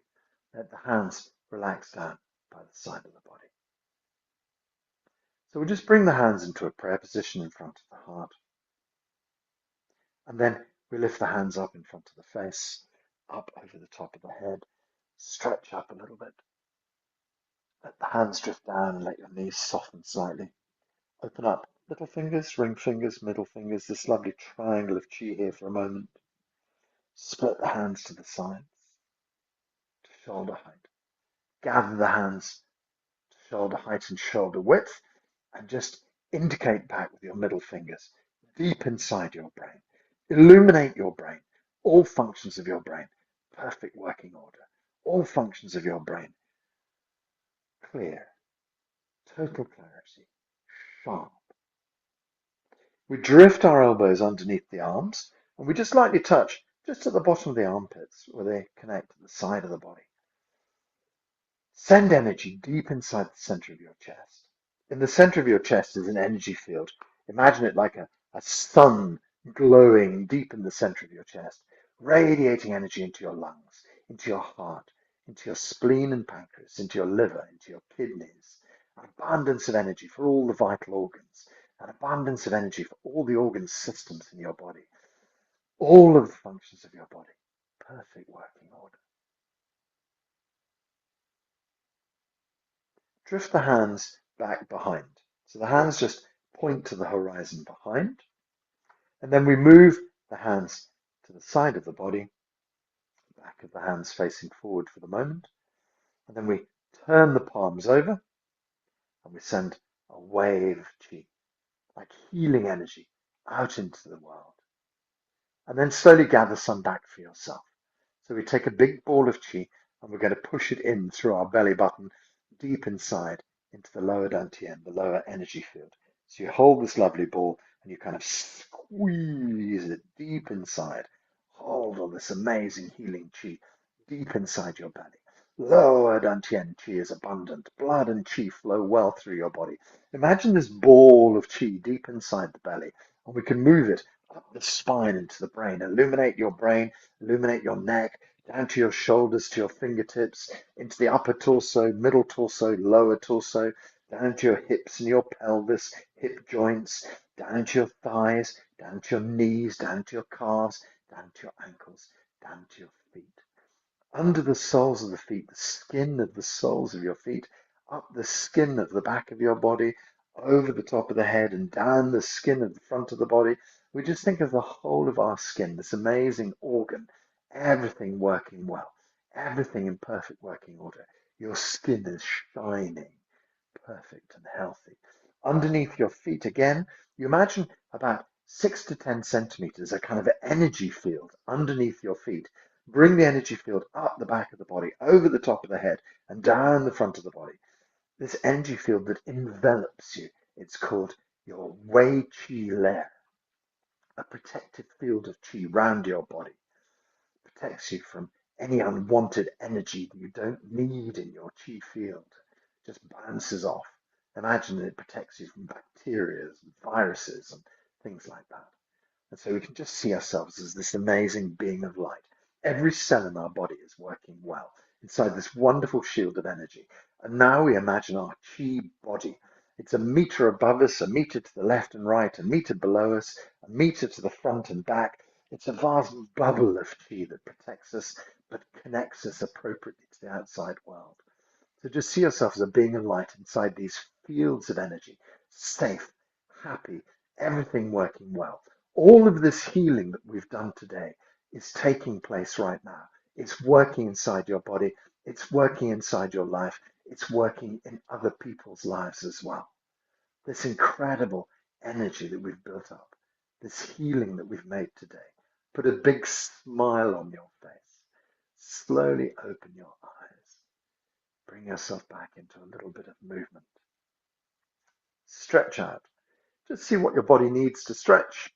Let the hands relax down by the side of the body. So we'll just bring the hands into a prayer position in front of the heart. And then we lift the hands up in front of the face, up over the top of the head. Stretch up a little bit. Let the hands drift down, let your knees soften slightly. Open up little fingers, ring fingers, middle fingers, this lovely triangle of chi here for a moment. Split the hands to the sides, to shoulder height. Gather the hands to shoulder height and shoulder width, and just indicate back with your middle fingers, deep inside your brain. Illuminate your brain, all functions of your brain, perfect working order. All functions of your brain, clear, total clarity, sharp, We drift our elbows underneath the arms, and we just lightly touch just at the bottom of the armpits where they connect to the side of the body. Send energy deep inside the center of your chest. In the center of your chest is an energy field. Imagine it like a sun glowing deep in the center of your chest, radiating energy into your lungs, into your heart, into your spleen and pancreas, into your liver, into your kidneys. An abundance of energy for all the vital organs, an abundance of energy for all the organ systems in your body, all of the functions of your body. Perfect working order. Drift the hands back behind. So the hands just point to the horizon behind. And then we move the hands to the side of the body, back of the hands facing forward for the moment. And then we turn the palms over and we send a wave of chi, like healing energy, out into the world. And then slowly gather some back for yourself. So we take a big ball of chi and we're going to push it in through our belly button, deep inside into the lower dantian, the lower energy field. So you hold this lovely ball and you kind of squeeze it deep inside. Hold on this amazing healing chi deep inside your belly. Lower dantian chi is abundant. Blood and chi flow well through your body. Imagine this ball of chi deep inside the belly, and we can move it up the spine into the brain. Illuminate your brain, illuminate your neck, down to your shoulders, to your fingertips, into the upper torso, middle torso, lower torso, down into your hips and your pelvis, hip joints, down into your thighs, down to your knees, down to your calves, down to your ankles, down to your feet. Under the soles of the feet, the skin of the soles of your feet, up the skin of the back of your body, over the top of the head and down the skin of the front of the body. We just think of the whole of our skin, this amazing organ, everything working well, everything in perfect working order. Your skin is shining, perfect and healthy. Underneath your feet again, you imagine about 6 to 10 centimeters, a kind of energy field underneath your feet. Bring the energy field up the back of the body, over the top of the head, and down the front of the body. This energy field that envelops you, it's called your Wei Qi layer, a protective field of qi round your body. Protects you from any unwanted energy that you don't need in your qi field. Just bounces off. Imagine that it protects you from bacteria and viruses and things like that. And so we can just see ourselves as this amazing being of light. Every cell in our body is working well inside this wonderful shield of energy. And now we imagine our chi body. It's a meter above us, a meter to the left and right, a meter below us, a meter to the front and back. It's a vast bubble of chi that protects us, but connects us appropriately to the outside world. So just see yourself as a being of light inside these fields of energy, safe, happy, everything working well. All of this healing that we've done today is taking place right now. It's working inside your body. It's working inside your life. It's working in other people's lives as well. This incredible energy that we've built up, this healing that we've made today. Put a big smile on your face. Slowly open your eyes. Bring yourself back into a little bit of movement. Stretch out. Just see what your body needs to stretch.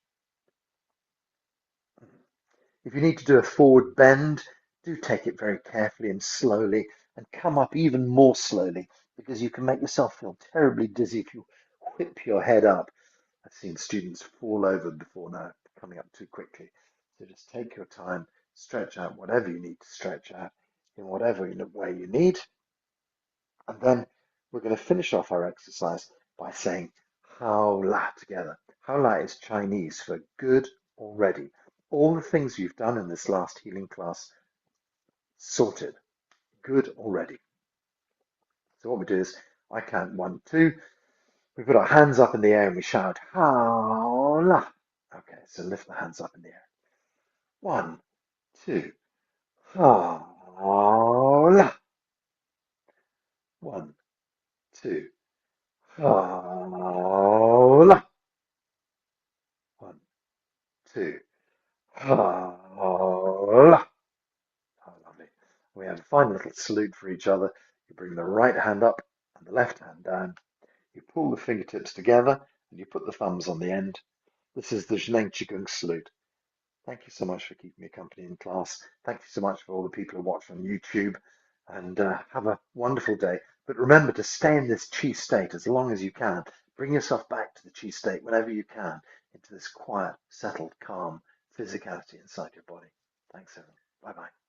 If you need to do a forward bend, do take it very carefully and slowly and come up even more slowly, because you can make yourself feel terribly dizzy if you whip your head up. I've seen students fall over before now, coming up too quickly. So just take your time, stretch out whatever you need to stretch out in whatever way you need. And then we're going to finish off our exercise by saying Hao La together. Hao La is Chinese for good already. All the things you've done in this last healing class, sorted. Good already. So what we do is, I count 1, 2. We put our hands up in the air and we shout Hao La. Okay, so lift the hands up in the air. 1, 2. Hao La. 1, 2. Hao La. 1, 2. Oh, lovely. We have a fine little salute for each other. You bring the right hand up and the left hand down. You pull the fingertips together and you put the thumbs on the end. This is the 𝐙𝐡𝐢𝐧𝐞𝐧𝐠 salute. Thank you so much for keeping me company in class. Thank you so much for all the people who watch on YouTube, and have a wonderful day. But remember to stay in this chi state as long as you can. Bring yourself back to the chi state whenever you can, into this quiet, settled, calm physicality inside your body. Thanks, everyone. Bye-bye.